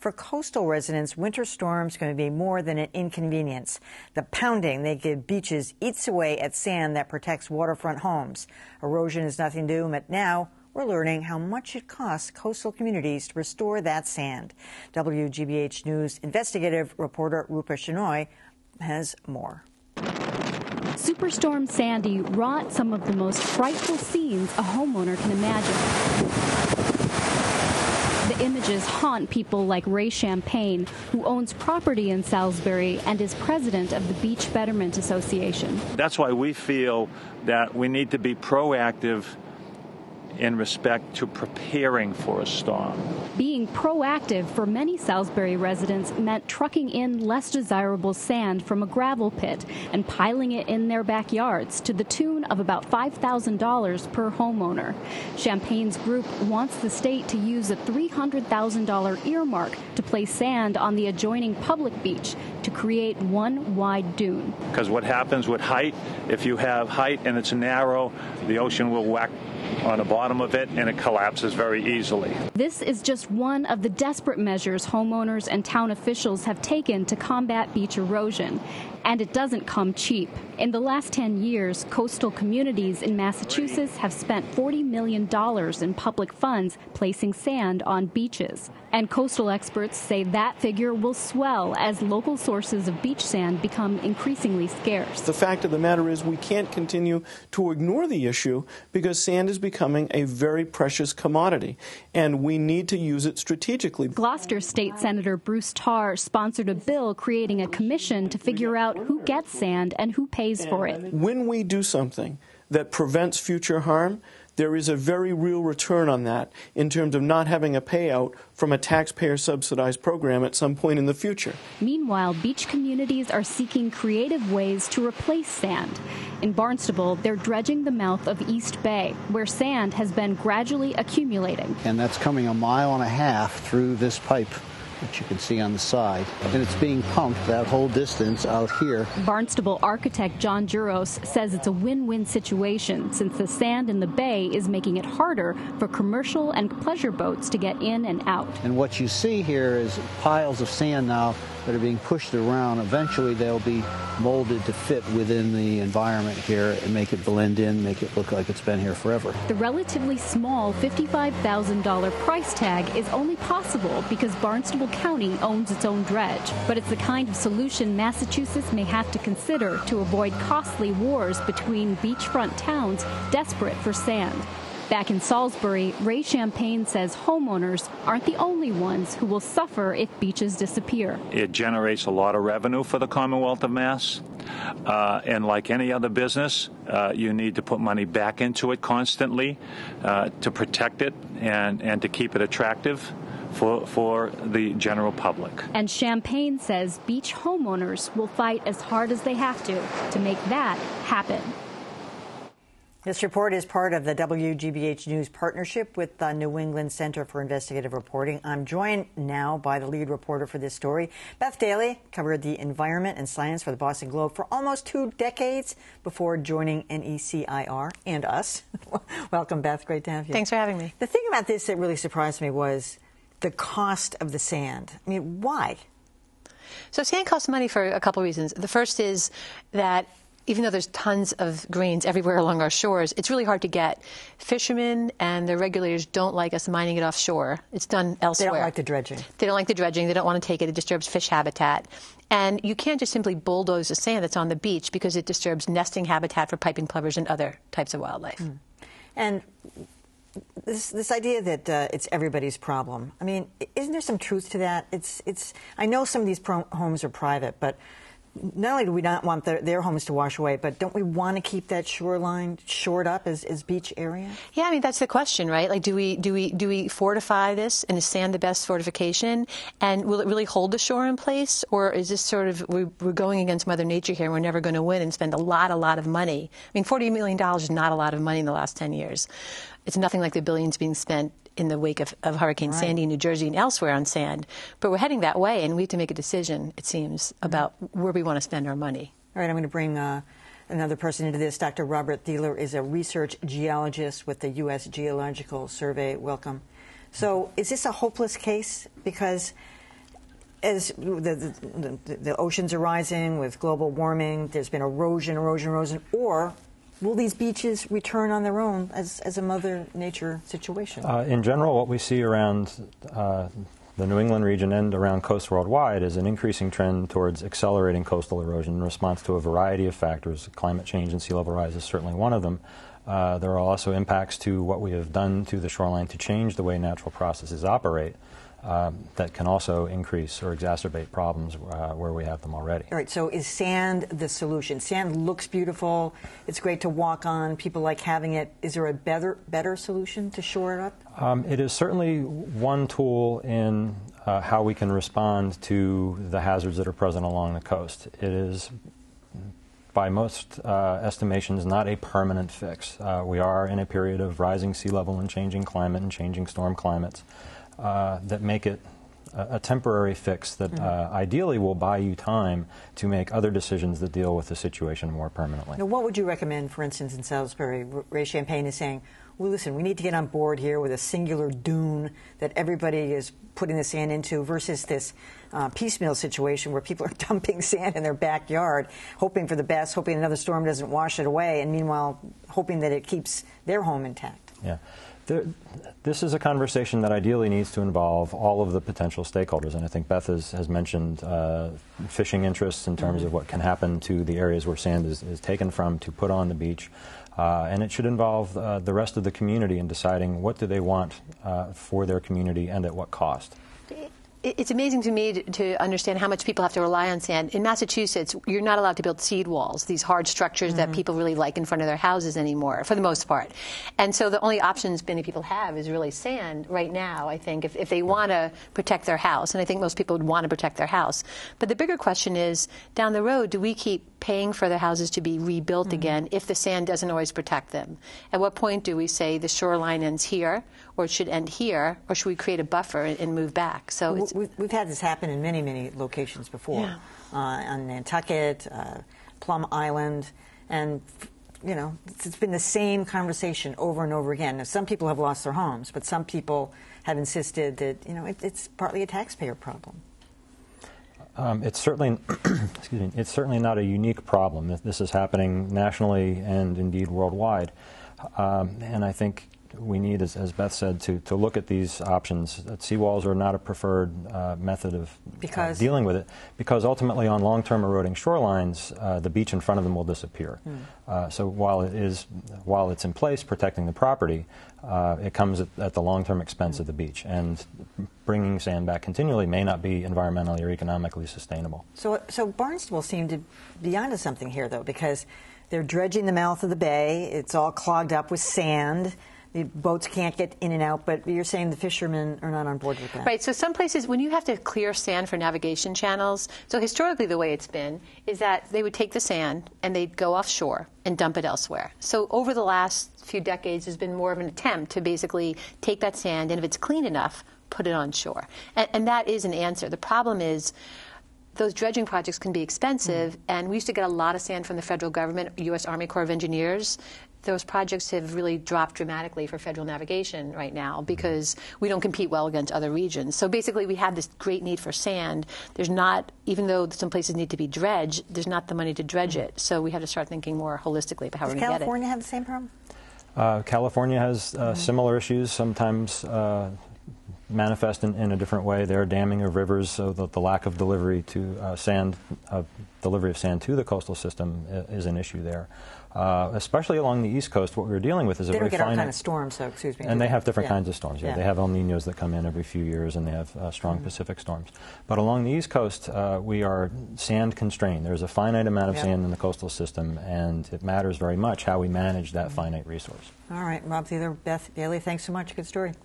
For coastal residents, winter storms going to be more than an inconvenience. The pounding they give beaches eats away at sand that protects waterfront homes. Erosion is nothing new, but now we're learning how much it costs coastal communities to restore that sand. WGBH News investigative reporter Rupa Shenoy has more. Superstorm Sandy wrought some of the most frightful scenes a homeowner can imagine. The images haunt people like Ray Champagne, who owns property in Salisbury and is president of the Beach Betterment Association. That's why we feel that we need to be proactive in respect to preparing for a storm. Being proactive for many Salisbury residents meant trucking in less desirable sand from a gravel pit and piling it in their backyards to the tune of about $5,000 per homeowner. Champagne's group wants the state to use a $300,000 earmark to place sand on the adjoining public beach to create one wide dune. Because what happens with height, if you have height and it's narrow, the ocean will whack on the bottom of it and it collapses very easily. This is just one of the desperate measures homeowners and town officials have taken to combat beach erosion. And it doesn't come cheap. In the last 10 years, coastal communities in Massachusetts have spent $40 million in public funds placing sand on beaches. And coastal experts say that figure will swell as local sources of beach sand become increasingly scarce. The fact of the matter is we can't continue to ignore the issue because sand is becoming a very precious commodity, and we need to use it strategically. Gloucester State Senator Bruce Tarr sponsored a bill creating a commission to figure out who gets sand and who pays for it. When we do something that prevents future harm, there is a very real return on that in terms of not having a payout from a taxpayer-subsidized program at some point in the future. Meanwhile, beach communities are seeking creative ways to replace sand. In Barnstable, they're dredging the mouth of East Bay, where sand has been gradually accumulating. And that's coming 1.5 miles through this pipe, which you can see on the side, and it's being pumped that whole distance out here. Barnstable architect John Juros says it's a win-win situation since the sand in the bay is making it harder for commercial and pleasure boats to get in and out. And what you see here is piles of sand now that are being pushed around. Eventually they'll be molded to fit within the environment here and make it blend in, make it look like it's been here forever. The relatively small $55,000 price tag is only possible because Barnstable County owns its own dredge. But it's the kind of solution Massachusetts may have to consider to avoid costly wars between beachfront towns desperate for sand. Back in Salisbury, Ray Champagne says homeowners aren't the only ones who will suffer if beaches disappear. It generates a lot of revenue for the Commonwealth of Mass. And like any other business, you need to put money back into it constantly to protect it and to keep it attractive for the general public. And Champagne says beach homeowners will fight as hard as they have to make that happen. This report is part of the WGBH News partnership with the New England Center for Investigative Reporting. I'm joined now by the lead reporter for this story. Beth Daley covered the environment and science for the Boston Globe for almost 2 decades before joining NECIR and us. Welcome, Beth. Great to have you. Thanks for having me. The thing about this that really surprised me was the cost of the sand. I mean, why? So sand costs money for a couple reasons. The first is that even though there's tons of grains everywhere along our shores, it's really hard to get. Fishermen and the regulators don't like us mining it offshore. It's done elsewhere. They don't like the dredging. They don't like the dredging. They don't want to take it. It disturbs fish habitat. And you can't just simply bulldoze the sand that's on the beach because it disturbs nesting habitat for piping plovers and other types of wildlife. And this idea that it's everybody's problem, I mean, isn't there some truth to that? I know some of these homes are private, but not only do we not want their homes to wash away, but don't we want to keep that shoreline shored up as beach area? Yeah, I mean, that's the question, right? Like, do we fortify this, and is sand the best fortification? And will it really hold the shore in place? Or is this sort of, we're going against Mother Nature here, and we're never going to win and spend a lot of money? I mean, $40 million is not a lot of money in the last 10 years. It's nothing like the billions being spent in the wake of Hurricane Sandy in New Jersey and elsewhere on sand. But we're heading that way, and we have to make a decision, it seems, about where we want to spend our money. All right, I'm going to bring another person into this. Dr. Robert THIELER is a research geologist with the U.S. Geological Survey. Welcome. So is this a hopeless case? Because as the oceans are rising with global warming, there's been erosion, or will these beaches return on their own as a Mother Nature situation? In general, what we see around the New England region and around coast worldwide is an increasing trend towards accelerating coastal erosion in response to a variety of factors. Climate change and sea level rise is certainly one of them. There are also impacts to what we have done to the shoreline to change the way natural processes operate that can also increase or exacerbate problems where we have them already. All right, so is sand the solution? Sand looks beautiful. It's great to walk on. People like having it. Is there a better solution to shore it up? It is certainly one tool in how we can respond to the hazards that are present along the coast. It is, by most estimations, not a permanent fix. We are in a period of rising sea level and changing climate and changing storm climates that make it a temporary fix that ideally will buy you time to make other decisions that deal with the situation more permanently. Now, what would you recommend, for instance, in Salisbury? Ray Champagne is saying, well, listen, we need to get on board here with a singular dune that everybody is putting the sand into versus this piecemeal situation where people are dumping sand in their backyard, hoping for the best, hoping another storm doesn't wash it away, and meanwhile hoping that it keeps their home intact. Yeah. This is a conversation that ideally needs to involve all of the potential stakeholders, and I think Beth has mentioned fishing interests in terms of what can happen to the areas where sand is taken from to put on the beach. And it should involve the rest of the community in deciding what do they want for their community and at what cost. It's amazing to me to understand how much people have to rely on sand. In Massachusetts, you're not allowed to build seed walls, these hard structures that people really like in front of their houses anymore, for the most part. And so the only options many people have is really sand right now, I think, if they want to protect their house. And I think most people would want to protect their house. But the bigger question is, down the road, do we keep paying for their houses to be rebuilt again if the sand doesn't always protect them? At what point do we say the shoreline ends here, or it should end here, or should we create a buffer and move back? So it's, we've had this happen in many locations before, on Nantucket, Plum Island, and you know it's been the same conversation over and over again. Now, some people have lost their homes, but some people have insisted that it's partly a taxpayer problem. It's certainly, excuse me, it's certainly not a unique problem. This is happening nationally and indeed worldwide, and I think we need, as Beth said, to look at these options. Seawalls are not a preferred method of dealing with it, because ultimately on long-term eroding shorelines, the beach in front of them will disappear. So while it's in place protecting the property, it comes at the long-term expense of the beach, and bringing sand back continually may not be environmentally or economically sustainable. So Barnstable seemed to be onto something here, though, because they're dredging the mouth of the bay. It's all clogged up with sand. The boats can't get in and out, but you're saying the fishermen are not on board with that. Right, so some places, when you have to clear sand for navigation channels, so historically the way it's been is that they would take the sand and they'd go offshore and dump it elsewhere. So over the last few decades, there's been more of an attempt to basically take that sand, and if it's clean enough, put it on shore. And that is an answer. The problem is, those dredging projects can be expensive, and we used to get a lot of sand from the federal government, U.S. Army Corps of Engineers. Those projects have really dropped dramatically for federal navigation right now because we don't compete well against other regions. So basically we have this great need for sand. There's not, even though some places need to be dredged, there's not the money to dredge it. So we have to start thinking more holistically about how we're going to get it. Does California have the same problem? California has similar issues, sometimes manifest in a different way. They're damming of rivers, so that the lack of delivery to delivery of sand to the coastal system is an issue there. Especially along the East Coast, what we're dealing with is a very finite... They don't get our kind of storms, so excuse me. And they have different kinds of storms. Yeah. They have El Niños that come in every few years, and they have strong Pacific storms. But along the East Coast, we are sand constrained. There's a finite amount of sand in the coastal system, and it matters very much how we manage that finite resource. All right, Rob THIELER, Beth Daley, thanks so much. Good story.